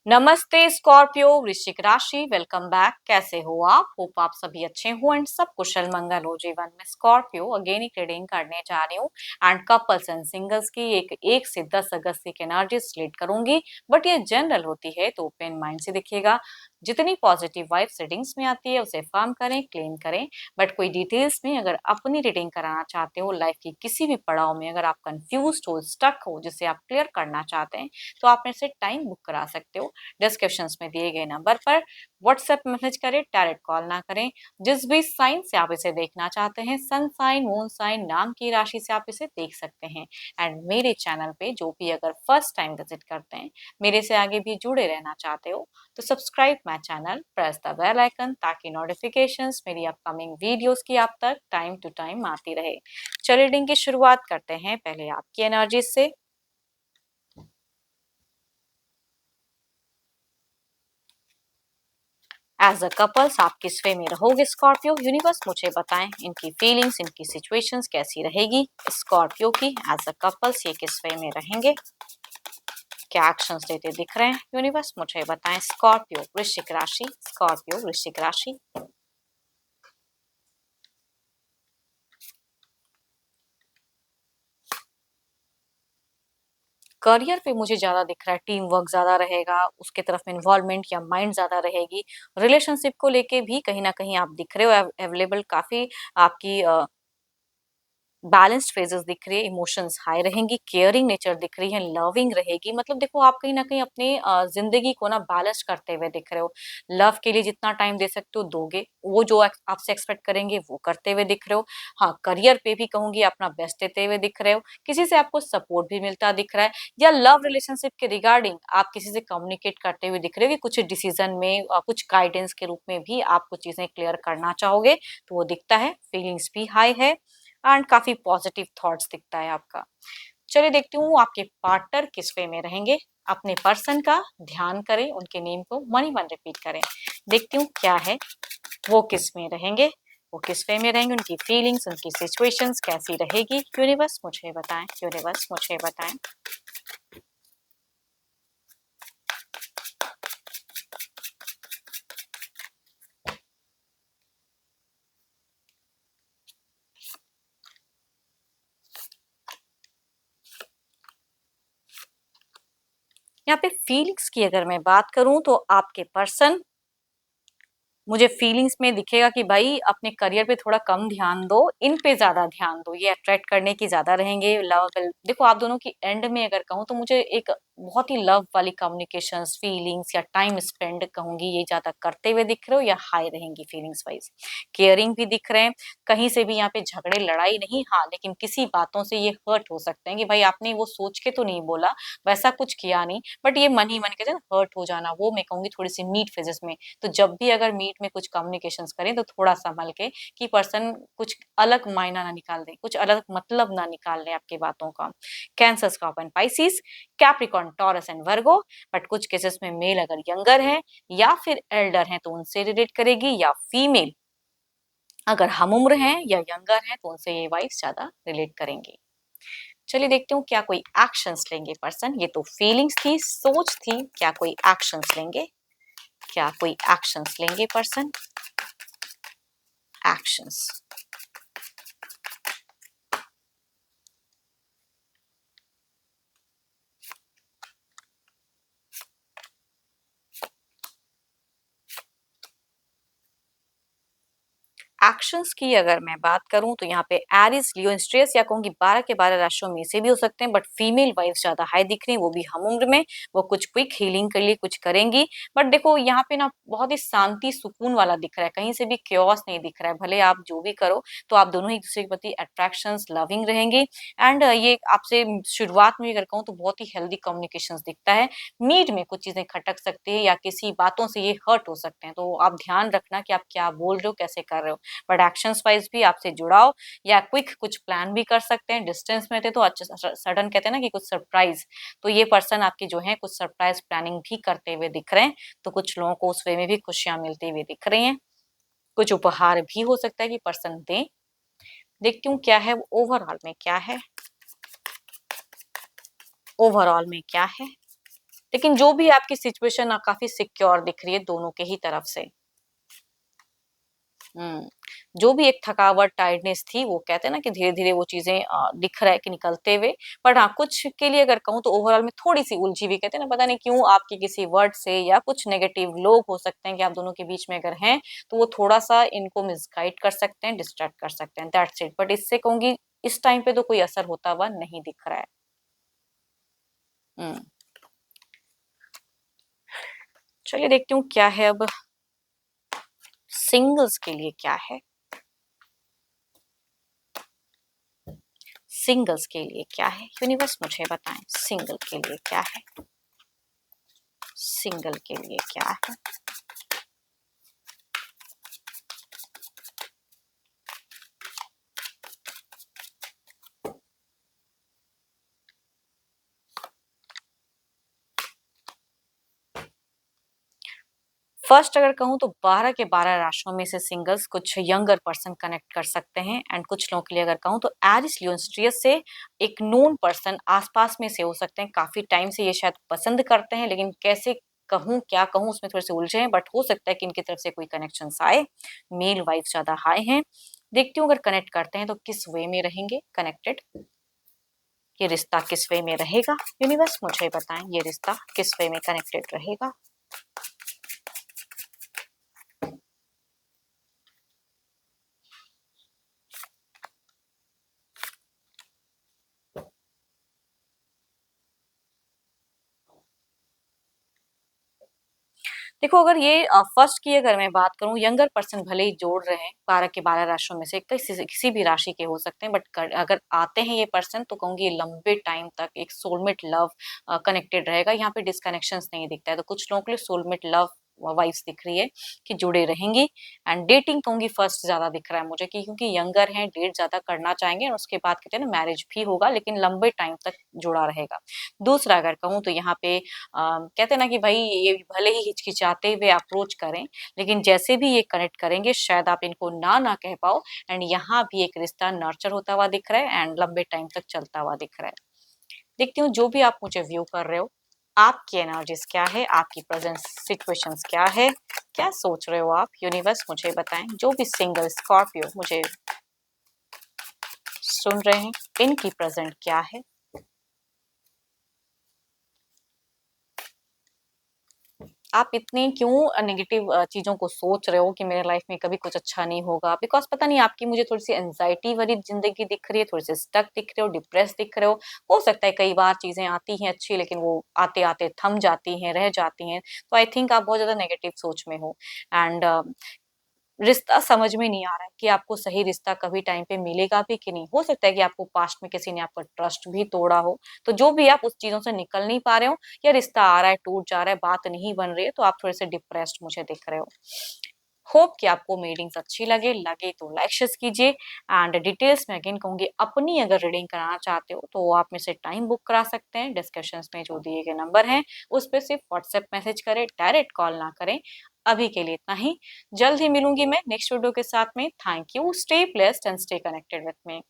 नमस्ते स्कॉर्पियो वृश्चिक राशि, वेलकम बैक। कैसे हो आप? होप आप सभी अच्छे हो एंड सब कुशल मंगल हो जीवन में। स्कॉर्पियो अगेन एक रीडिंग करने जा रही हूँ एंड कपल्स एंड सिंगल्स की एक से 10 अगस्त की एनर्जी स्लेट करूंगी, बट ये जनरल होती है तो ओपन माइंड से देखिएगा। जितनी पॉजिटिव वाइब सेटिंग्स में आती है उसे फर्म करें, क्लेम करें। बट कोई डिटेल्स में अगर अपनी रीडिंग कराना चाहते हो, लाइफ की किसी भी पड़ाव में अगर आप कंफ्यूज हो, स्टक हो, जिसे आप क्लियर करना चाहते हैं, तो आप मेरे से टाइम बुक करा सकते हो। डिस्क्रिप्शन में दिए गए नंबर पर व्हाट्सएप मैसेज करें, डायरेक्ट कॉल ना करें। जिस भी साइन से आप इसे देखना चाहते हैं, सन साइन, मून साइन, नाम की राशि से आप इसे देख सकते हैं। एंड मेरे चैनल पे जो भी अगर फर्स्ट टाइम विजिट करते हैं, मेरे से आगे भी जुड़े रहना चाहते हो, तो subscribe my channel, press the bell icon, ताकि नोटिफिकेशंस मेरी अपकमिंग वीडियोस की आप तक टाइम टू टाइम आती रहे। चलिए रीडिंग की शुरुआत करते हैं पहले आपकी एनर्जी से। एज अ कपल्स आप किस वे में रहोगे स्कॉर्पियो? यूनिवर्स मुझे बताएं, इनकी फीलिंग्स, इनकी सिचुएशंस कैसी रहेगी स्कॉर्पियो की। एज अ कपल्स ये किस वे में रहेंगे, क्या एक्शंस लेते दिख रहे हैं? यूनिवर्स मुझे बताएं। स्कॉर्पियो वृश्चिक राशि, स्कॉर्पियो वृश्चिक राशि। करियर पे मुझे ज्यादा दिख रहा है, टीम वर्क ज्यादा रहेगा, उसके तरफ में इन्वॉल्वमेंट या माइंड ज्यादा रहेगी। रिलेशनशिप को लेके भी कहीं ना कहीं आप दिख रहे हो अवेलेबल, काफी आपकी बैलेंस्ड फेजेस दिख रही है। इमोशंस हाई रहेंगी, केयरिंग नेचर दिख रही है, लविंग रहेगी। मतलब देखो आप कहीं ना कहीं अपनी जिंदगी को ना बैलेंस करते हुए दिख रहे हो। लव के लिए जितना टाइम दे सकते हो दोगे, वो जो आपसे एक्सपेक्ट करेंगे वो करते हुए दिख रहे हो। हाँ, करियर पे भी कहूंगी अपना बेस्ट देते हुए दिख रहे हो। किसी से आपको सपोर्ट भी मिलता दिख रहा है, या लव रिलेशनशिप के रिगार्डिंग आप किसी से कम्युनिकेट करते हुए दिख रहे हो कि कुछ डिसीजन में कुछ गाइडेंस के रूप में भी आप कुछ चीजें क्लियर करना चाहोगे, तो वो दिखता है। फीलिंग्स भी हाई है एंड काफी पॉजिटिव थॉट्स दिखता है आपका। चलिए देखती हूँ आपके पार्टनर किस वे में रहेंगे। अपने पर्सन का ध्यान करें, उनके नेम को मनी मन रिपीट करें। देखती हूँ क्या है, वो किस में रहेंगे, वो किस वे में रहेंगे, उनकी फीलिंग्स, उनकी सिचुएशंस कैसी रहेगी। यूनिवर्स मुझे बताएं, यूनिवर्स मुझे बताएं। यहाँ पे फीलिंग्स की अगर मैं बात करूं तो आपके पर्सन, मुझे फीलिंग्स में दिखेगा कि भाई अपने करियर पे थोड़ा कम ध्यान दो, इन पे ज्यादा ध्यान दो। ये अट्रैक्ट करने की ज्यादा रहेंगे। लव, देखो आप दोनों की एंड में अगर कहूँ तो मुझे एक बहुत ही लव वाली कम्युनिकेशंस, फीलिंग्स या टाइम स्पेंड कहूंगी, ये ज्यादा करते हुए दिख रहे हो या हाई रहेंगी फीलिंग्स वाइज। केयरिंग भी दिख रहे हैं। कहीं से भी यहाँ पे झगड़े लड़ाई नहीं, हाँ लेकिन किसी बातों से ये हर्ट हो सकते हैं कि भाई आपने वो सोच के तो नहीं बोला, वैसा कुछ किया नहीं, बट ये मन ही मन के हर्ट हो जाना, वो मैं कहूंगी थोड़ी सी मीट फेजेस में। तो जब भी अगर मीट में कुछ कम्युनिकेशंस करें तो थोड़ा संभल के, कि पर्सन कुछ अलग मायना ना निकाल दे, कुछ अलग मतलब ना निकाल ले आपकी बातों का। Cancer, scorpion, Pisces, Capricorn, taurus and Virgo. But कुछ केसेस में मेल अगर यंगर है या फिर एल्डर है तो उनसे रिलेट करेगी, या फीमेल अगर हम उम्र हैं या यंगर हैं तो उनसे ये वाइफ ज्यादा रिलेट करेंगी। चलिए देखते हूँ क्या कोई एक्शंस लेंगे पर्सन। ये तो फीलिंग्स थी, सोच थी, क्या कोई एक्शंस लेंगे, क्या कोई एक्शंस लेंगे पर्सन। एक्शंस, एक्शंस की अगर मैं बात करूं तो यहाँ पे एरिस, लियो, स्ट्रेस या कहूंगी 12 के 12 राशियों में से भी हो सकते हैं, बट फीमेल वाइफ ज्यादा हाई दिख रही है, वो भी हम उम्र में। वो कुछ क्विक हीलिंग के लिए कुछ करेंगी। बट देखो यहाँ पे ना बहुत ही शांति सुकून वाला दिख रहा है, कहीं से भी क्योस नहीं दिख रहा है। भले आप जो भी करो, तो आप दोनों एक दूसरे के प्रति अट्रैक्शन, लविंग रहेंगे। एंड ये आपसे शुरुआत में अगर कहूँ तो बहुत ही हेल्दी कम्युनिकेशन दिखता है। मीट में कुछ चीजें खटक सकती है या किसी बातों से ये हर्ट हो सकते हैं, तो आप ध्यान रखना कि आप क्या बोल रहे हो, कैसे कर रहे हो। बट एक्शंस वाइज भी आपसे जुड़ाव या क्विक कुछ प्लान भी कर सकते हैं। डिस्टेंस में थे तो अच्छा सडन कहते हैं ना कि कुछ सरप्राइज, तो ये पर्सन आपकी जो है कुछ सरप्राइज प्लानिंग भी करते हुए दिख रहे हैं। तो कुछ लोगों को उस वे में भी खुशियां मिलती हुई दिख रही हैं। कुछ उपहार भी हो सकता है कि पर्सन दें। देखती हूँ क्या है ओवरऑल में, क्या है ओवरऑल में, क्या है। लेकिन जो भी आपकी सिचुएशन काफी सिक्योर दिख रही है दोनों के ही तरफ से। जो भी एक थकावट, टायर्डनेस थी, वो कहते हैं ना कि धीरे-धीरे वो चीज़ें दिख रहा है कि निकलते हुए। बट हाँ, कुछ के लिए अगर कहूँ तो ओवरऑल में थोड़ी-सी उलझी हुई, कहते हैं ना, पता नहीं क्यों आपके किसी वर्ड से या कुछ नेगेटिव लोग हो सकते हैं कि आप दोनों के बीच में अगर हैं, तो वो थोड़ा-सा इनको मिसगाइड कर सकते हैं, डिस्ट्रैक्ट कर सकते हैं, दैट्स इट। बट इससे कहूँगी इस टाइम पे तो कोई असर होता हुआ नहीं दिख रहा है। हुँ, चलिए देखती हूँ क्या है अब सिंगल्स के लिए क्या है? सिंगल्स के लिए क्या है? यूनिवर्स मुझे बताएँ सिंगल के लिए क्या है? सिंगल के लिए क्या है? फर्स्ट अगर कहूँ तो 12 के 12 राशियों में से सिंगल्स कुछ यंगर पर्सन कनेक्ट कर सकते हैं, एंड कुछ लोगों के लिए अगर कहूँ तो एरिस लियो स्ट्रियस से एक नोन पर्सन आसपास में से हो सकते हैं। काफी टाइम से ये शायद पसंद करते हैं, लेकिन कैसे कहूँ क्या कहूँ उसमें थोड़े से उलझे हैं। बट हो सकता है कि इनकी तरफ से कोई कनेक्शन आए। मेल वाइफ ज्यादा हाई हैं। देखती हूँ अगर कनेक्ट करते हैं तो किस वे में रहेंगे कनेक्टेड। ये रिश्ता किस वे में रहेगा? यूनिवर्स मुझे बताएं ये रिश्ता किस वे में कनेक्टेड रहेगा। देखो अगर ये फर्स्ट की अगर मैं बात करूँ, यंगर पर्सन भले ही जोड़ रहे हैं 12 के 12 राशियों में से किसी भी राशि के हो सकते हैं, बट अगर आते हैं ये पर्सन तो कहूंगी ये लंबे टाइम तक एक सोलमेट लव कनेक्टेड रहेगा। यहाँ पे डिस्कनेक्शंस नहीं दिखता है, तो कुछ लोगों के लिए सोलमेट लव वाइब्स दिख रही है कि जुड़े रहेंगी। एंड डेटिंग कहूंगी फर्स्ट ज्यादा दिख रहा है मुझे कि क्योंकि यंगर हैं, डेट ज्यादा करना चाहेंगे और उसके बाद कहते हैं ना मैरिज भी होगा, लेकिन लंबे टाइम तक जुड़ा रहेगा। दूसरा अगर कहूँ तो यहाँ पे कहते हैं ना कि भाई ये भले ही हिचकिचाते हुए अप्रोच करें, लेकिन जैसे भी ये कनेक्ट करेंगे शायद आप इनको ना ना कह पाओ। एंड यहाँ भी एक रिश्ता नर्चर होता हुआ दिख रहा है एंड लंबे टाइम तक चलता हुआ दिख रहा है। देखती हूँ जो भी आप मुझे व्यू कर रहे हो, आपकी एनर्जीज क्या है, आपकी प्रेजेंट सिचुएशंस क्या है, क्या सोच रहे हो आप? यूनिवर्स मुझे बताएं जो भी सिंगल स्कॉर्पियो मुझे सुन रहे हैं इनकी प्रेजेंट क्या है। आप इतनी क्यों नेगेटिव चीज़ों को सोच रहे हो कि मेरे लाइफ में कभी कुछ अच्छा नहीं होगा? बिकॉज़ पता नहीं आपकी मुझे थोड़ी-सी एंग्ज़ायटी भरी ज़िंदगी दिख रही है, थोड़ी-सी स्टक दिख रहे हो, डिप्रेस दिख रहे हो। हो सकता है कई बार चीज़ें आती हैं अच्छी, लेकिन वो आते-आते थम जाती हैं, रह जाती हैं। तो आई थिंक आप बहुत ज़्यादा नेगेटिव सोच में हो। एंड रिश्ता समझ में नहीं आ रहा है कि आपको सही रिश्ता कभी टाइम पे मिलेगा भी कि नहीं। हो सकता है कि आपको पास्ट में किसी ने आपका ट्रस्ट भी तोड़ा हो। तो जो भी आप उस चीज़ों से निकल नहीं पा रहे हो, या रिश्ता आ रहा है, टूट जा रहा है, बात नहीं बन रही है, तो आप थोड़े-से डिप्रेस्ड मुझे दिख रहे हो। होप कि आपको रीडिंग्स अच्छी लगे तो लाइक शेयर कीजिए। एंड डिटेल्स में अगेन कहूँगी अपनी अगर रीडिंग कराना चाहते हो तो आप मेरे से टाइम बुक करा सकते हैं। डिस्कशंस में जो दिए गए नंबर हैं उस पे सिर्फ व्हाट्सएप मैसेज करें, डायरेक्ट कॉल ना करें। अभी के लिए इतना ही। जल्द ही मिलूंगी मैं नेक्स्ट वीडियो के साथ में। Thank you. Stay blessed and stay connected with me.